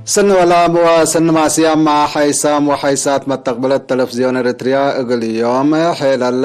سن ولام وسن مع سيام مع حيسام وحيسات مستقبل التلفزيون الإريتريا اليوم حلال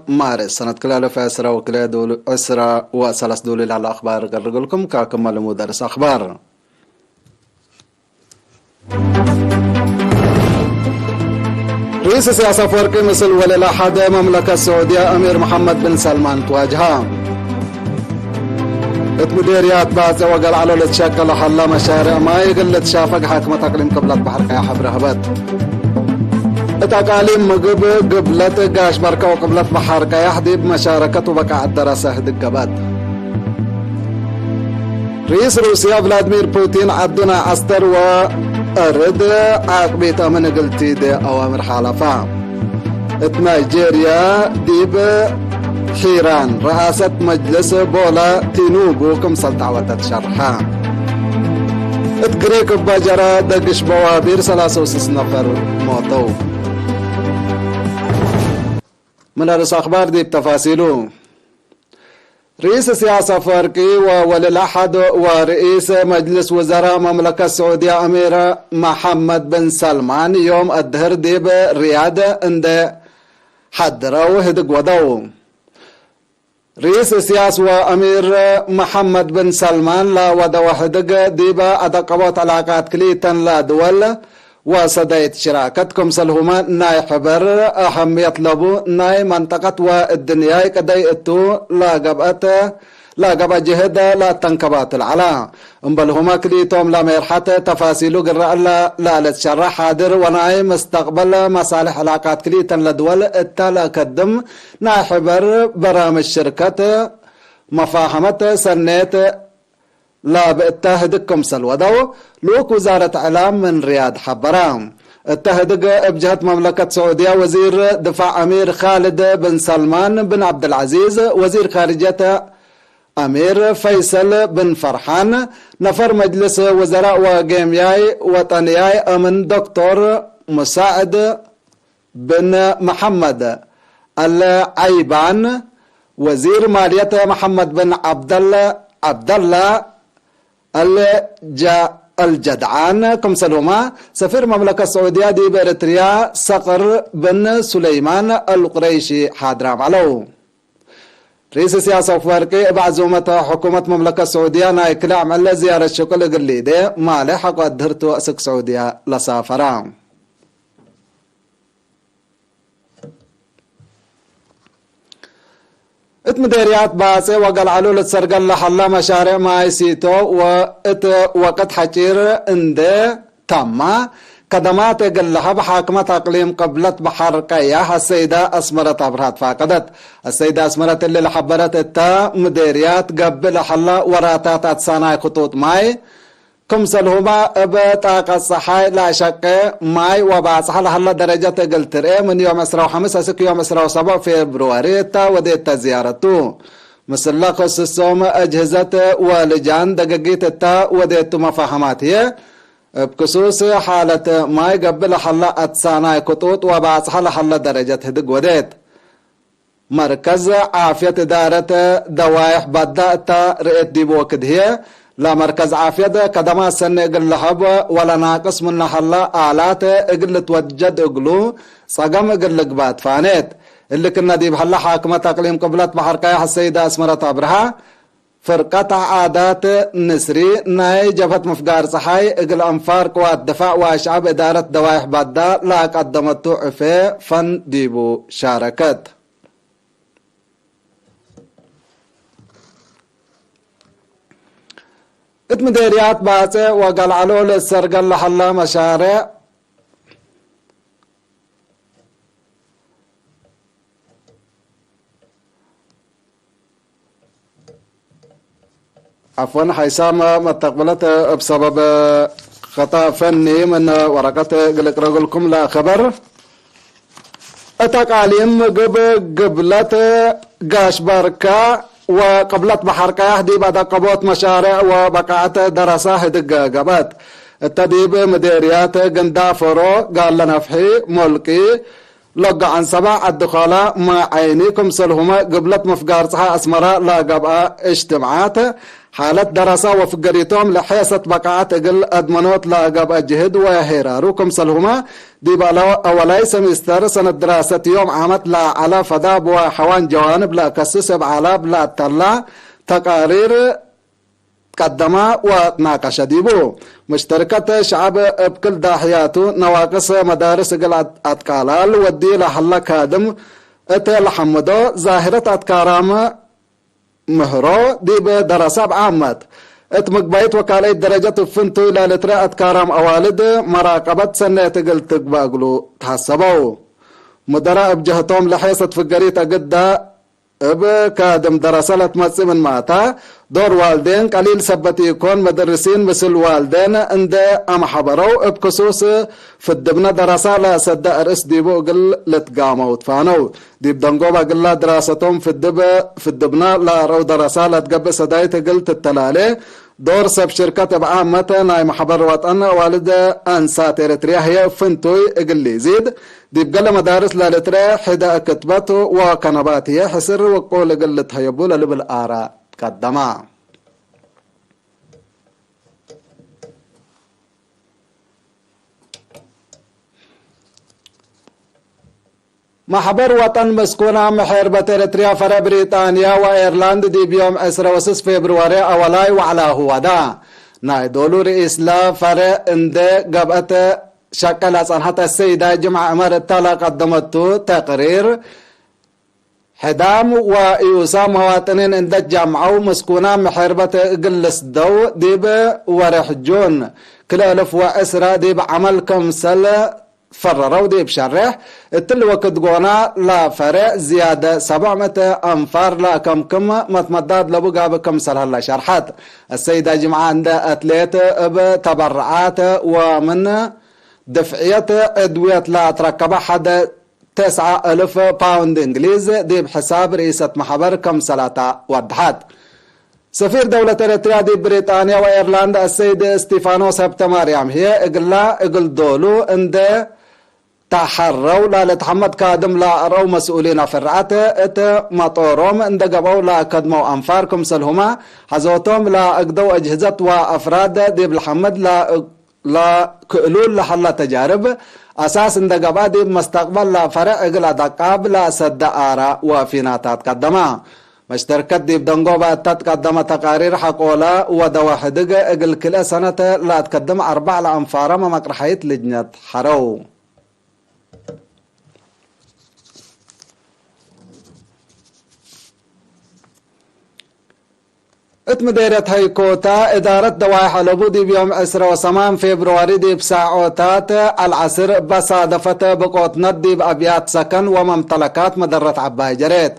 مارس سنة كلا في أسرة وكلا دول أسرة وثلاث دول على الأخبار قرر لكم كاكمل مدرس أخبار. رئيس سياسة فرق مصر وللأحد مملكة السعودية أمير محمد بن سلمان تواجهها. مديريات بعض وقال على لتشكل حلا مشاريع ما يقل تشافق حاكمة تقليم قبلة بحر يا حبر هبات تقاليم مقب قبلة قاش بركة وقبلة بحر يا حديب مشاركة وبقع الدراسة هدقبات. رئيس روسيا فلاديمير بوتين عدنا عستر وأرد عقبيت من قلتي دي أوامر حالفا. نيجيريا ديب حيران رئاسة مجلس بولا تينوبو كم سلطعوة شرحا. اتقريك بجرى دقش بوابير 3 نفر موتو. من الرئيس أخبار دي بتفاصيله. رئيس سياسة فرقي وللأحد ورئيس مجلس وزراء مملكة السعودية أمير محمد بن سلمان يوم الدهر دي بريادة عند حدروا وهدق ودو. رئيس السياسة وأمير محمد بن سلمان لا ودا وحدق ديبا أدقبوت علاقات كليتا لا دول وصديت شراكتكم سلهما ناي حبر أهمية لبو ناي منطقة والدنيا كدي اتو لا قبا جهد لا تنكبات العلا انبالهما كليتهم لا ميرحة تفاصيلو قراء لا لتشرح حاضر وناي مستقبل مصالح علاقات كليتا لدول التالا كدم ناي حبر برامج شركة مفاهمة سنة لا باتهدكم سلودو لوك وزارة اعلام من رياض حبرام اتهدق بجهة مملكة سعودية وزير دفاع امير خالد بن سلمان بن عبد العزيز وزير خارجية أمير فيصل بن فرحان نفر مجلس وزراء وقيمياي وطنياي أمن دكتور مساعد بن محمد العيبان وزير مالية محمد بن عبد الله الجدعان كم سلوما سفير مملكة السعودية دي بإريتريا صقر بن سليمان القريشي حاضرام علو. رئيس سياسة فرقي بعزومة حكومة مملكة السعودية نايك عمل زيارة شكل قليدة ما لحق قدرت أسك سعودية لسافرام. مديريات باسي وقال علول تسرقل لحلا مشاريع ما يسيتو وقت حجير انده تاما قدمات قلها بحاكمة اقليم قبلت بحر قياح السيدة اسمرت ابرهات فاقدت السيدة اسمرت اللي لحبرت التا مديريات قبل حلا وراتات اتساناي خطوط ماي كمسلهما بطاقة الصحاي لا شك ماي وبعصح لحلا درجة قلتر من يوم 15 اسك يوم 7 فبراير تا وديتا زيارتو مثل خصوصهم اجهزة ولجان دقيقة تا وديتو مفاهمات هي بخصوص حالة ماي قبل حلا اتساناي خطوط وبعصح لحلا درجة هدق وديت مركز عافية إدارة دوائح بدأت رئيت ديبو كدهية لا مركز عافية كدما سنة اقل لحب ولا ناقص من حلا آلات اقل توجد اقلو صقم اقل لقبات فانيت اللي كنا دي بحلا حاكمة تقليم قبلت بحر قياح السيدة اسمرة ابرها فرقة عادات نسري ناي جبهة مفقار صحاي اقل انفار قوات دفاع واشعب ادارة دوائح بادا لا قدمت عفي فن ديبو شاركت. مديريات باسي وقال علول السرقل لحلا مشاريع عفوا حيسام مستقبلت بسبب خطأ فني من ورقة قلقلكم لا خبر اتقاليم قبلت قاش بركة وقبلت بحر قياح دي بعد قبوت مشاريع وبقعت دراسة دقاقبات التديب مديريات قندافرو قال لنا فحي ملكي لقى عن 7 الدخلاء مع عينيكم سلهما قبلت مفقار صحا اسمراء لا قبقى اجتماعات حالة دراسة وفقريتهم لحيصة بقعات اقل ادمنوت لاقب اجهد وهيراروكم سلهما دي اولي سمستر سنة دراسة يوم عامت لا على فداب وحوان جوانب لا كسس بعلاب لا تطلع تقارير قدما وتناقش ديبو مشتركة شعب بكل داحياته نواقص مدارس اقل اتقالال ودي لحلا كادم اتلحمدو ظاهرة اتكارام مهرو دي بدراسة بعامات اتمقبايت وكالة درجة فنتو الى لترأت كارام اوالد مراقبة سنة تقل تقباقلو تحسبو مدراء بجهتهم لحيصة فقريتا قد كادم دراسة تمثل من ماتا دور والدين قليل سبت يكون مدرسين مثل والدين عند ام حبرو بخصوص في الدبنا دراسة لا صدق رئيس ديبو قل لتقاموا وتفانوا ديب دنقوبا قل دراستهم في الدبنا لا رو دراسة لا تقبل صدايت قل تتلالي دور سب شركة بعامة ناي محبر وطن والد انسات اريتريا هي فنتوي اقل زيد ديب قل مدارس لالتريا حدا كتبته وكنبات هي حسر وقول قلت هيبول لبالآراء قدما محبر وطن مسكونة محربة اريتريا فرع بريطانيا وايرلاند دي بيوم 26 فبراير اولاي وعلى هو دا ناي دولو رئيس لا فرع اند قبأت شكل صنحة السيدة جمعة عمر التالا قدمته تقرير حدام وإيوسا مواطنين عند الجامعة ومسكونة محربة قلس دو ديب ورحجون كل ألف وأسرة ديب عمل كمسل فرروا ديب شرح التل وقت قونا لا فرع زيادة 700 أنفار لا كم متمداد لبقى بكمسل هلا شرحات السيدة جمعة عند أتليت بتبرعات ومن دفعية أدوية لا تركب حد 9,000 باوند انجليز دي بحساب رئيسة محبر كمسلة وضحت سفير دولة اريتريا دي بريطانيا وايرلندا السيد ستيفانوس هبتماريام هي اقل دولو اند تحروا لا لتحمد كادم لا رو مسؤولين فرعته ات مطوروم اند قبو لا كدمو انفاركم سلهما حزوتهم لا اقدو اجهزة وافراد دي بالحمد لا كقلول لحلا تجارب اساس اندقبا دي مستقبل لا فرع اقل دقاب لا سد آراء وفيناتات قدما مشتركت دي بدنقوبا تتقدم تقارير حقولا ودواحدق اقل كل سنة لا تقدم 4 لأنفار ما مقرحيت لجنة حرو اتمديرت هيكوتا إدارة دوايح لبودي بيوم 28 فبراير دي بساعوتات العصر بصادفت بقوت ندي بأبيات سكن وممتلكات مدرة عباي جريت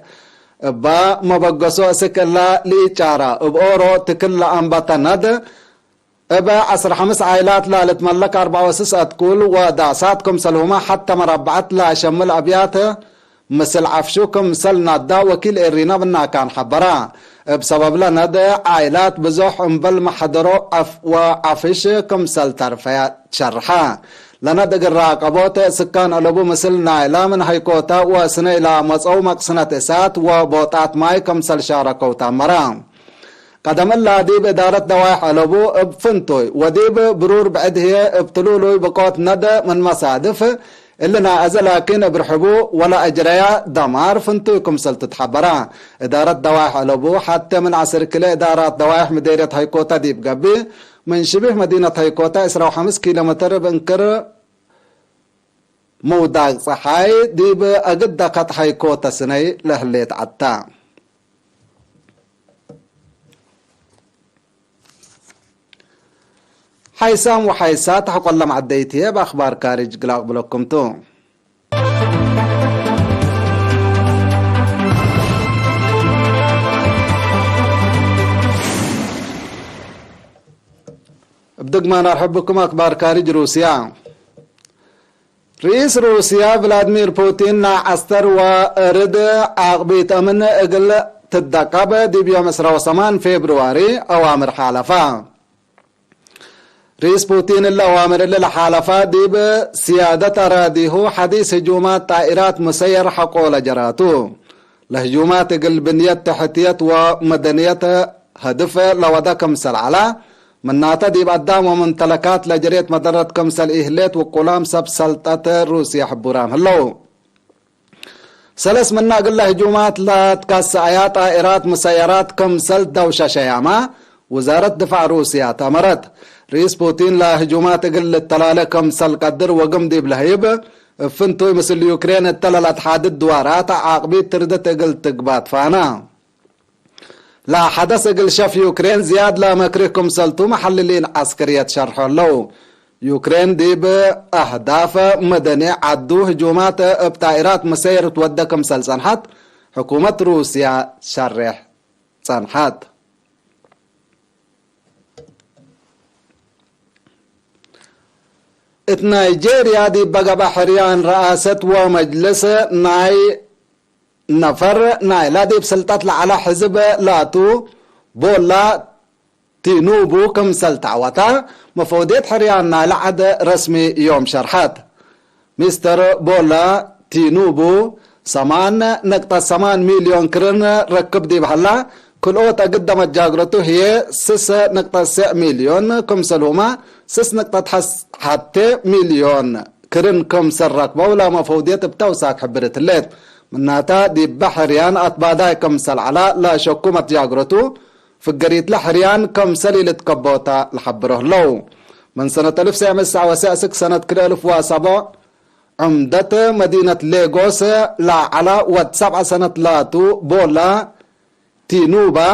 با مبقصو سكلا لإيشارة بأورو تكلا أنبتا ند با 15 عائلات لا لتملك 64 أتكول ودعساتكم سلهما حتى مربعات لا شمل أبيات مثل عفشوكم مثل نادا وكيل إرينا بنا كان حبرا بسبب لنا ده عائلات بزوح انبل محضرو وعفش كمثل ترفيات شرحا لنا ده الراقبوت سكان ألبو مثل نايلا من هيكوتا وسنة إلى مصعو مقصنة إسات وبوطات ماي كمثل شاركوتا مرام قدم الله دي بإدارة دوايح ألبو بفنتوي ودي برور بعد هي ابتلولوي بقوت ندى من مصادف إلنا أزل لكن برحبو ولا أجريا دمار فنتوكم سلطة حبرا إدارة دوايح ألبو حتى من عصر كلا إدارة دوايح مديرية هيكوتا ديب قبي من شبه مدينة هيكوتا 5 كيلومتر بنكر موداق صحاي ديب أقد دقت هيكوتا سني لهليت عتا حيسام وحيسات حق الله معديتي بأخبار كارج قلاق بلوكم تو بدق ما نرحب بكم أخبار كارج روسيا رئيس روسيا فلاديمير بوتين عستر ورد عقبيت أمن اقل تدقب دي بيوم 28 فبراير أوامر حالفة رئيس بوتين الأوامر اللي الحالفات دي بسيادة أراضيه حديث هجومات طائرات مسير حقول جراتو لهجومات البنية تحتية ومدنية هدف لودا كمسل على مناتا دي بقدام وممتلكات لجريت مدرة كمسل إهليت وقلام سب سلطة روسيا حبوران هلو سلس منا قل هجومات لا تكاس آيات طائرات مسيرات كمسل دوشة شياما وزارة دفاع روسيا تمرت رئيس بوتين لا هجومات قل التلالة كمسل قدر وقم دي بلهيب فنتوي مثل يوكرين التلالة حادد دوارات عاقبيت تردت قل تقبات فانا لا حدث قل شاف يوكرين زياد لا مكريكم سلطو محللين عسكرية شرحوا له يوكرين دي بأهداف مدني عدو هجومات بطائرات مسيرة ودكم سلسنحات حكومة روسيا شرح صنحات نيجيريا دي بقى بحريان رئاسة ومجلس ناي نفر ناي لا دي بسلطات على حزب لاتو بولا تينوبو كم سلطعوتا مفوديت حريان ناي لعد رسمي يوم شرحات مستر بولا تينوبو 8.8 مليون كرن ركب دي بحلا كل اوتا قدمت جاغرته هي 6.6 مليون كم سلوما 6.1 مليون كرن كم سرق بولا مفوديت بتوساك حبرت الليل مناتا دي بحريان أطباداي كم سل على لا شكومة جاغرتو في القريت لحريان كم سليل تكبوتا لحبره لو من سنة 1996 سنة كل 1007 عمدة مدينة ليغوس لا على ود 7 سنة لاتو بولا تينوبا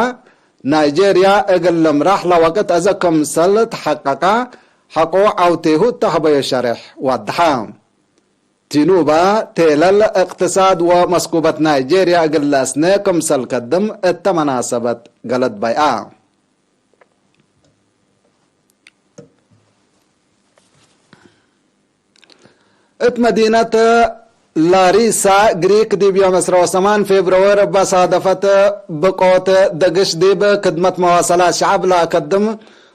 نيجيريا اقل مراح لوقت ازا كم سل تحققا حقو او تيهو تحبي الشرح وضحام تينوبا تيلل اقتصاد ومسكوبة نيجيريا اقل اسناكم سل قدم التمناسبة قلت بيعا مدينة لاريسا غريك دي بيوم 8 فبراير بصادفت بقوت دقش دي بخدمة مواصلات شعب لا قدم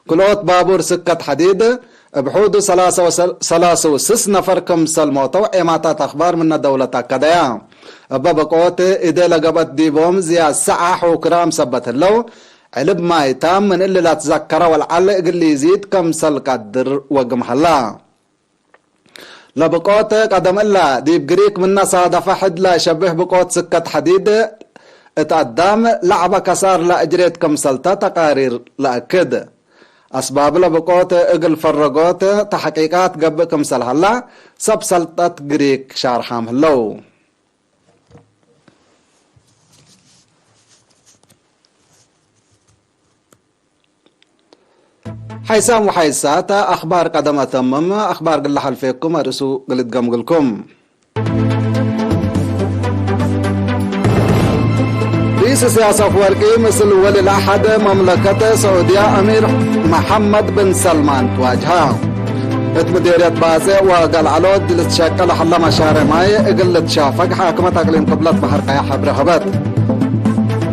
كلوت بابور سكة حديد بحود 3 نفر كم سلموتو اماتات اخبار من دولة كدايا بقوت ايدي لقبت دي بوم زي الساعة وكرام سبت اللو علب ما يتام من اللي لا تذكر والعلق اللي يزيد كم سل قدر وقمح الله لبقوت قدم الله دي بقريك منا صادف حد لا شبه بقوت سكة حديد اتقدم لعبة كسار لا اجريت كم سلطة تقارير لا اكد اسباب لبقوت اقل فرقوت تحقيقات قبل كم سلح الله سب سلطة قريك شارحام هلو حيسام وحيسات اخبار قدمة تمم اخبار قل حل فيكم ارسو قلت قمقلكم رئيس سياسة فورقي مثل ولي الاحد مملكة سعودية امير محمد بن سلمان تواجهها مديرية بازي وقال علود لتشكل حل مشارع ماي قلت شافق حاكمة اقليم قبلت بحر قيا حبر هبات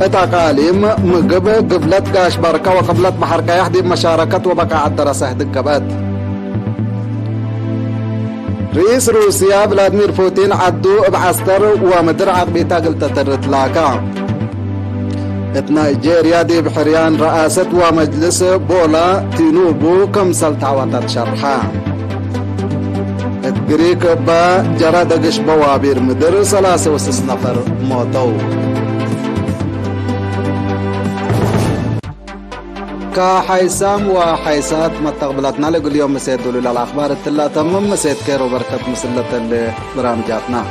اتاقاليم مقب قبلت قاش بركة وقبلت بحر قيا دي مشاركة وبقى الدراسة دقبات رئيس روسيا فلاديمير بوتين عدو بعسكر ومدر عقبيتا قلت ترتلاكا نيجيريا دي بحريان رئاسة ومجلس بولا تينوبو كم سلطعوة شرحا اتقريك با جرى دقش بوابير مدر 3 نفر موتو كحيسام وحيسات متقبلاتنا لقل يوم مسيد دولي للأخبار التلا تمم مسيد كيرو بركة مسلة اللي برامجاتنا